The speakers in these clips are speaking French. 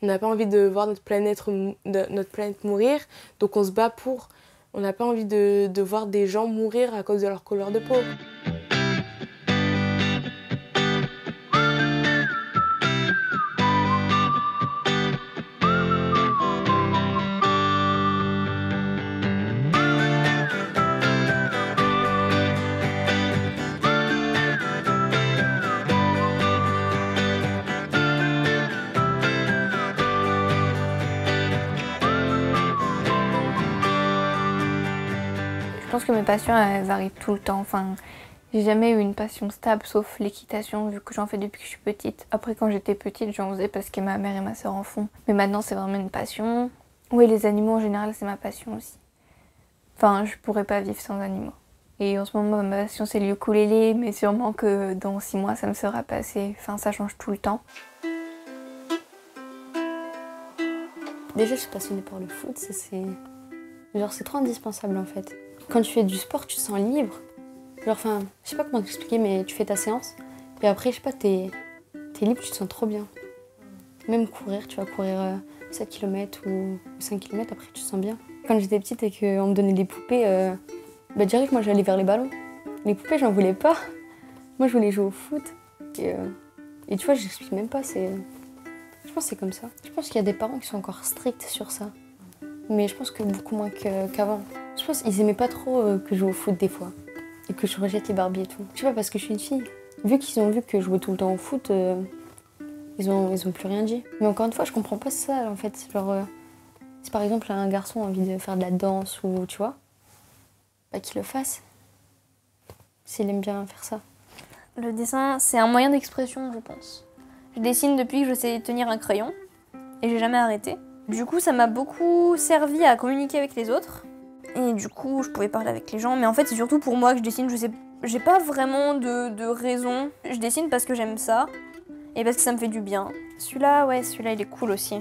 On n'a pas envie de voir notre planète mourir, donc on se bat pour. On n'a pas envie de voir des gens mourir à cause de leur couleur de peau. Je pense que mes passions, elles varient tout le temps. Enfin, j'ai jamais eu une passion stable, sauf l'équitation, vu que j'en fais depuis que je suis petite. Après, quand j'étais petite, j'en faisais parce que ma mère et ma sœur en font. Mais maintenant, c'est vraiment une passion. Oui, les animaux, en général, c'est ma passion aussi. Enfin, je pourrais pas vivre sans animaux. Et en ce moment, ma passion, c'est le ukulélé, mais sûrement que dans 6 mois, ça me sera passé. Enfin, ça change tout le temps. Déjà, je suis passionnée par le foot, c'est trop indispensable en fait. Quand tu fais du sport, tu te sens libre. Genre, enfin, je sais pas comment t'expliquer, mais tu fais ta séance, et après, je sais pas, t'es libre, tu te sens trop bien. Même courir, tu vas courir 7 km ou 5 km, après, tu te sens bien. Quand j'étais petite et qu'on me donnait des poupées, direct, moi, j'allais vers les ballons. Les poupées, j'en voulais pas. Moi, je voulais jouer au foot. Et tu vois, j'explique même pas, je pense que c'est comme ça. Je pense qu'il y a des parents qui sont encore stricts sur ça. Mais je pense que beaucoup moins qu'avant. Je pense qu'ils aimaient pas trop que je joue au foot des fois. Et que je rejette les Barbies et tout. Je sais pas, parce que je suis une fille. Vu qu'ils ont vu que je jouais tout le temps au foot, ils ont plus rien dit. Mais encore une fois, je comprends pas ça en fait. Genre, si par exemple un garçon a envie de faire de la danse ou tu vois, bah qu'il le fasse. S'il aime bien faire ça. Le dessin, c'est un moyen d'expression, je pense. Je dessine depuis que je sais tenir un crayon et j'ai jamais arrêté. Du coup, ça m'a beaucoup servi à communiquer avec les autres. Et du coup, je pouvais parler avec les gens. Mais en fait, c'est surtout pour moi que je dessine. Je sais, j'ai pas vraiment de raison. Je dessine parce que j'aime ça et parce que ça me fait du bien. Celui-là, ouais, celui-là, il est cool aussi.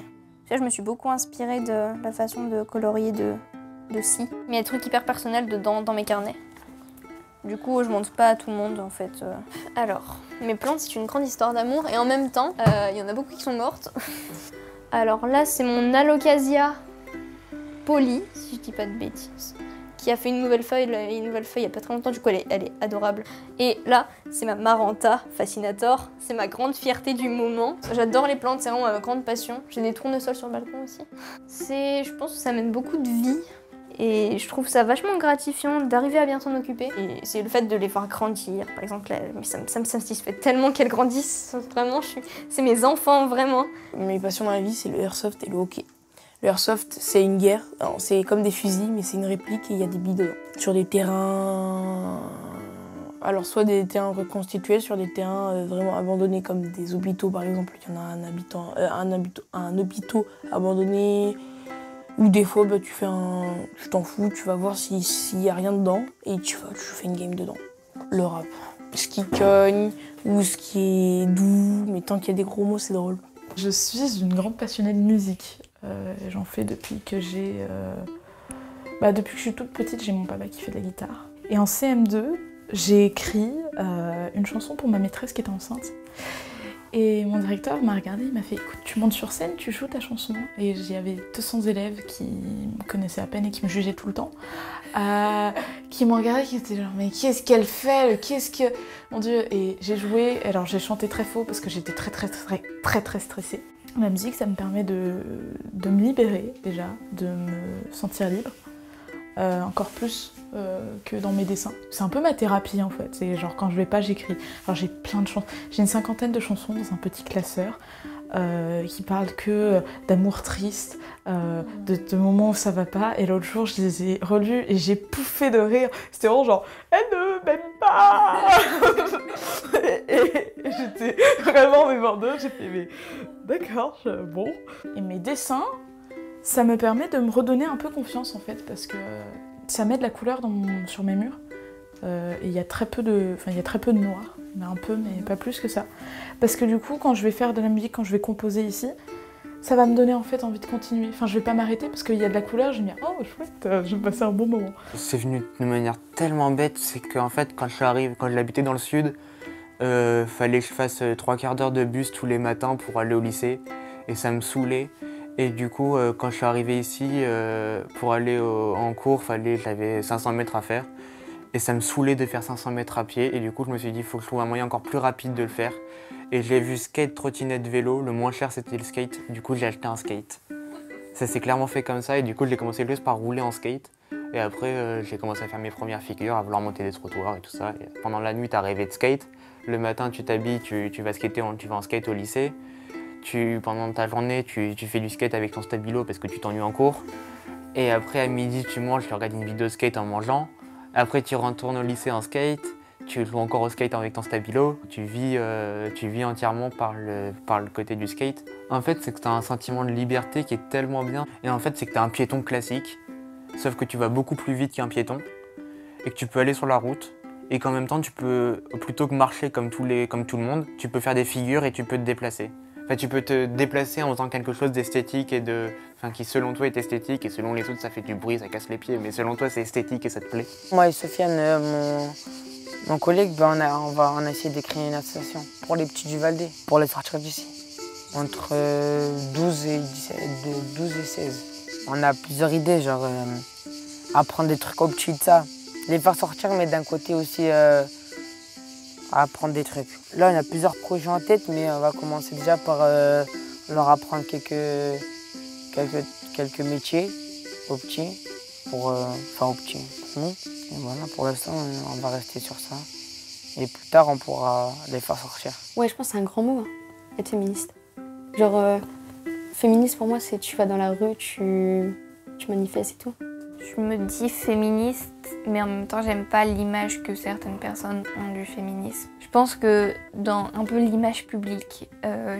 Celui-là, je me suis beaucoup inspirée de la façon de colorier de Si. Mais il y a des trucs hyper personnels dedans, dans mes carnets. Du coup, je montre pas à tout le monde, en fait. Alors, mes plantes, c'est une grande histoire d'amour. Et en même temps, il y en a beaucoup qui sont mortes. Alors là, c'est mon Alocasia Poly, si je dis pas de bêtises, qui a fait une nouvelle feuille il y a pas très longtemps, du coup elle est adorable. Et là, c'est ma Maranta Fascinator, c'est ma grande fierté du moment. J'adore les plantes, c'est vraiment ma grande passion. J'ai des tournesols sur le balcon aussi. Je pense que ça amène beaucoup de vie. Et je trouve ça vachement gratifiant d'arriver à bien s'en occuper. Et c'est le fait de les voir grandir, par exemple, là, ça me satisfait tellement qu'elles grandissent. Vraiment, c'est mes enfants, vraiment. Mes passions dans la vie, c'est le airsoft et le hockey. Le airsoft, c'est une guerre. C'est comme des fusils, mais c'est une réplique et il y a des billes dedans. Sur des terrains... Alors, soit des terrains reconstitués, sur des terrains vraiment abandonnés, comme des hôpitaux, par exemple. Il y en a un hôpital abandonné. Ou des fois, tu t'en fous, tu vas voir s'il y a rien dedans et tu fais une game dedans. Le rap. Ce qui cogne ou ce qui est doux, mais tant qu'il y a des gros mots, c'est drôle. Je suis une grande passionnée de musique. J'en fais depuis que depuis que je suis toute petite, j'ai mon papa qui fait de la guitare. Et en CM2, j'ai écrit une chanson pour ma maîtresse qui était enceinte. Et mon directeur m'a regardé, il m'a fait « Écoute, tu montes sur scène, tu joues ta chanson ». Et j'avais 200 élèves qui me connaissaient à peine et qui me jugeaient tout le temps, qui m'ont regardé, qui étaient genre « Mais qu'est-ce qu'elle fait? Qu'est-ce que... » Mon Dieu. Et j'ai joué, alors j'ai chanté très faux parce que j'étais très stressée. La musique, ça me permet de me libérer déjà, de me sentir libre. Encore plus que dans mes dessins. C'est un peu ma thérapie en fait, c'est genre quand je vais pas j'écris. Alors j'ai plein de chansons, j'ai une 50aine de chansons dans un petit classeur qui parlent que d'amour triste, de moments où ça va pas, et l'autre jour je les ai relus et j'ai pouffé de rire. C'était vraiment genre « Elle ne m'aime pas !» et j'étais vraiment mémordeuse, j'ai fait « Mais d'accord, bon ». Et mes dessins, ça me permet de me redonner un peu confiance en fait, parce que ça met de la couleur sur mes murs. Et il y a très peu de noir, mais un peu, mais pas plus que ça. Parce que du coup, quand je vais faire de la musique, quand je vais composer ici, ça va me donner en fait envie de continuer. Enfin, je vais pas m'arrêter parce qu'il y a de la couleur, je vais me dire « Oh chouette, je vais passer un bon moment ». C'est venu de manière tellement bête, c'est qu'en fait, quand j'habitais dans le sud, fallait que je fasse 3/4 d'heure de bus tous les matins pour aller au lycée. et ça me saoulait. Et du coup, quand je suis arrivé ici, pour aller en cours, j'avais 500 mètres à faire. Et ça me saoulait de faire 500 mètres à pied. Et du coup, je me suis dit, il faut que je trouve un moyen encore plus rapide de le faire. Et j'ai vu skate, trottinette, vélo. Le moins cher, c'était le skate. Du coup, j'ai acheté un skate. Ça s'est clairement fait comme ça. Et du coup, j'ai commencé juste par rouler en skate. Et après, j'ai commencé à faire mes premières figures, à vouloir monter des trottoirs et tout ça. Et pendant la nuit, t'as rêvé de skate. Le matin, tu t'habilles, tu vas skater, tu vas en skate au lycée. Pendant ta journée, tu fais du skate avec ton stabilo parce que tu t'ennuies en cours. Et après, à midi, tu manges, tu regardes une vidéo de skate en mangeant. Après, tu retournes au lycée en skate. Tu joues encore au skate avec ton stabilo. Tu vis entièrement par le côté du skate. En fait, c'est que tu as un sentiment de liberté qui est tellement bien. Et en fait, c'est que tu es un piéton classique. Sauf que tu vas beaucoup plus vite qu'un piéton. Et que tu peux aller sur la route. Et qu'en même temps, tu peux, plutôt que marcher comme tout le monde, tu peux faire des figures et tu peux te déplacer. Enfin, tu peux te déplacer en faisant quelque chose d'esthétique et qui selon toi est esthétique et selon les autres ça fait du bruit, ça casse les pieds, mais selon toi c'est esthétique et ça te plaît. Moi et Sofiane, mon collègue, on a essayé de créer une association pour les petits du Val-d'E, pour les sortir d'ici, entre 12 et 16. On a plusieurs idées, genre apprendre des trucs aux petits de ça, les faire sortir mais d'un côté aussi apprendre des trucs. Là, on a plusieurs projets en tête, mais on va commencer déjà par leur apprendre quelques métiers aux petits, aux petits, pour nous. Et voilà, pour l'instant, on va rester sur ça. Et plus tard, on pourra les faire sortir. Ouais, je pense que c'est un grand mot, hein, être féministe. Genre, féministe pour moi, c'est tu vas dans la rue, tu manifestes et tout. Je me dis féministe, mais en même temps, j'aime pas l'image que certaines personnes ont du féminisme. Je pense que dans un peu l'image publique,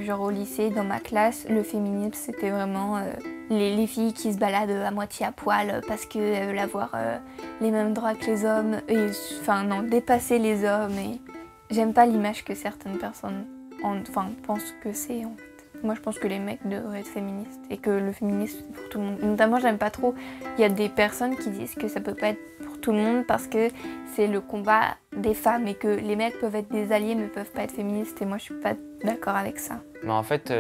genre au lycée, dans ma classe, le féminisme, c'était vraiment les filles qui se baladent à moitié à poil parce qu'elles veulent avoir les mêmes droits que les hommes, et dépasser les hommes. Et j'aime pas l'image que certaines personnes pensent que c'est en fait. Moi, je pense que les mecs devraient être féministes et que le féminisme, c'est pour tout le monde. Notamment, j'aime pas trop, il y a des personnes qui disent que ça peut pas être pour tout le monde parce que c'est le combat des femmes et que les mecs peuvent être des alliés mais peuvent pas être féministes, et moi, je suis pas d'accord avec ça. Mais en fait,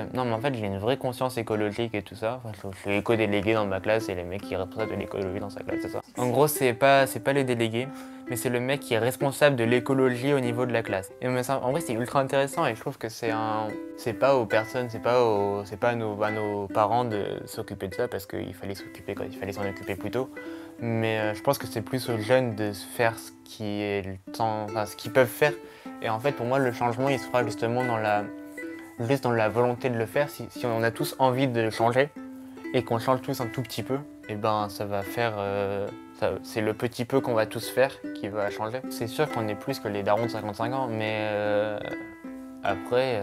j'ai une vraie conscience écologique et tout ça. Enfin, je suis éco-délégué dans ma classe et les mecs qui représentent l'écologie dans sa classe, c'est ça. En gros, c'est pas les délégués, mais c'est le mec qui est responsable de l'écologie au niveau de la classe. Et en vrai, c'est ultra intéressant et je trouve que c'est pas aux personnes, c'est pas à nos parents de s'occuper de ça parce qu'il fallait s'en occuper plus tôt. Mais je pense que c'est plus aux jeunes de faire ce qu'ils peuvent faire. Et en fait, pour moi, le changement, il se fera justement dans la volonté de le faire. Si on a tous envie de changer et qu'on change tous un tout petit peu, et ben ça va faire... c'est le petit peu qu'on va tous faire qui va changer. C'est sûr qu'on est plus que les darons de 55 ans, mais après,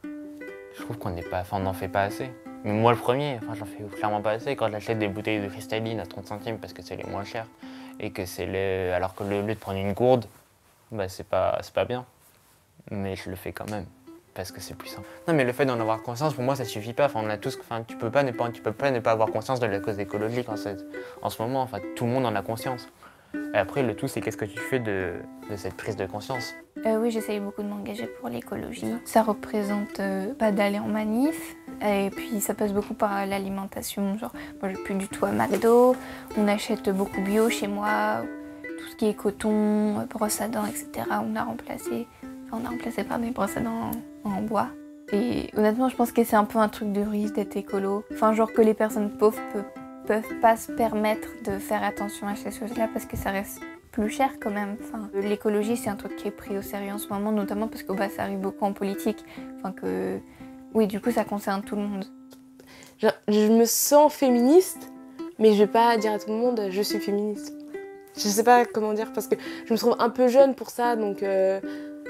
je trouve qu'on n'en fait pas assez. Mais moi le premier, j'en fais clairement pas assez quand j'achète des bouteilles de cristalline à 30 centimes parce que c'est les moins chers. Et que alors que le lieu de prendre une gourde, c'est pas bien. Mais je le fais quand même. Parce que c'est plus simple. Non, mais le fait d'en avoir conscience, pour moi, ça suffit pas. Tu peux pas ne pas avoir conscience de la cause écologique en ce moment. Tout le monde en a conscience. Et après, le tout, c'est qu'est-ce que tu fais de cette prise de conscience. Oui, j'essaye beaucoup de m'engager pour l'écologie. Ça représente d'aller en manif. Et puis, ça passe beaucoup par l'alimentation. Genre, moi, je vais plus du tout à McDo. On achète beaucoup bio chez moi. Tout ce qui est coton, brosse à dents, etc. On a remplacé par des brosses à dents en bois. Et honnêtement, je pense que c'est un peu un truc de riche d'être écolo. Genre que les personnes pauvres peuvent pas se permettre de faire attention à ces choses-là parce que ça reste plus cher quand même. L'écologie, c'est un truc qui est pris au sérieux en ce moment, notamment parce que ça arrive beaucoup en politique. Oui, du coup, ça concerne tout le monde. Je me sens féministe, mais je vais pas dire à tout le monde je suis féministe. Je sais pas comment dire parce que je me trouve un peu jeune pour ça, donc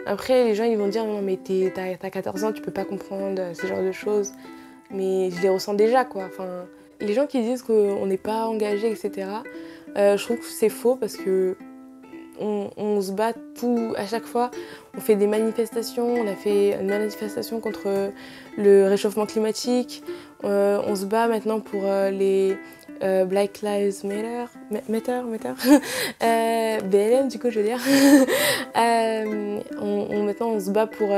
après les gens ils vont dire non mais t'as 14 ans, tu peux pas comprendre ce genre de choses, mais je les ressens déjà quoi. Les gens qui disent qu'on n'est pas engagé, etc., je trouve que c'est faux parce que on se bat tout, à chaque fois. On fait des manifestations, on a fait une manifestation contre le réchauffement climatique. On se bat maintenant pour les Black Lives Matter. BLM du coup je veux dire. Maintenant on se bat pour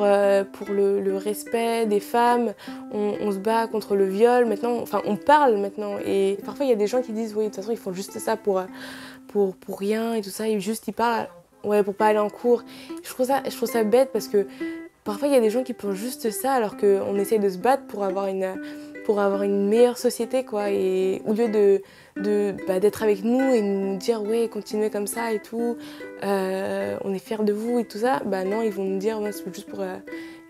le respect des femmes, on se bat contre le viol maintenant, enfin on parle maintenant et parfois il y a des gens qui disent oui de toute façon ils font juste ça pour rien et tout ça, ils parlent pour pas aller en cours. Je trouve ça bête parce que parfois il y a des gens qui pensent juste ça alors qu'on essaye de se battre pour avoir une meilleure société quoi, et au lieu d'être avec nous et nous dire ouais continuez comme ça et tout, on est fiers de vous et tout ça, non ils vont nous dire ouais, c'est juste pour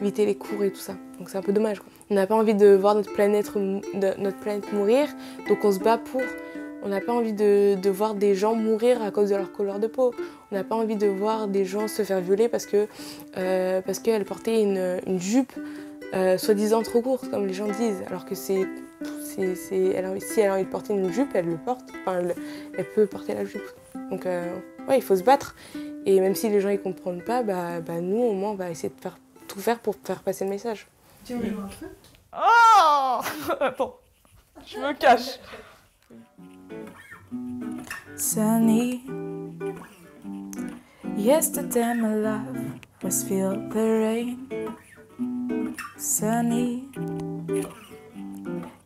éviter les cours et tout ça, donc c'est un peu dommage quoi. On n'a pas envie de voir notre planète mourir, donc on se bat pour. On n'a pas envie de voir des gens mourir à cause de leur couleur de peau. On n'a pas envie de voir des gens se faire violer parce qu'elles portaient une jupe soi-disant trop courte, comme les gens disent. Alors que si elle a envie de porter une jupe, elle le porte. Enfin, elle peut porter la jupe. Donc, il faut se battre. Et même si les gens ne comprennent pas, nous, au moins, on va essayer de tout faire pour faire passer le message. Tu veux jouer un truc ? Oh attends, je me cache. Sunny, yesterday my love was feel the rain. Sunny,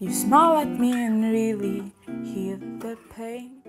you smile at me and really heal the pain.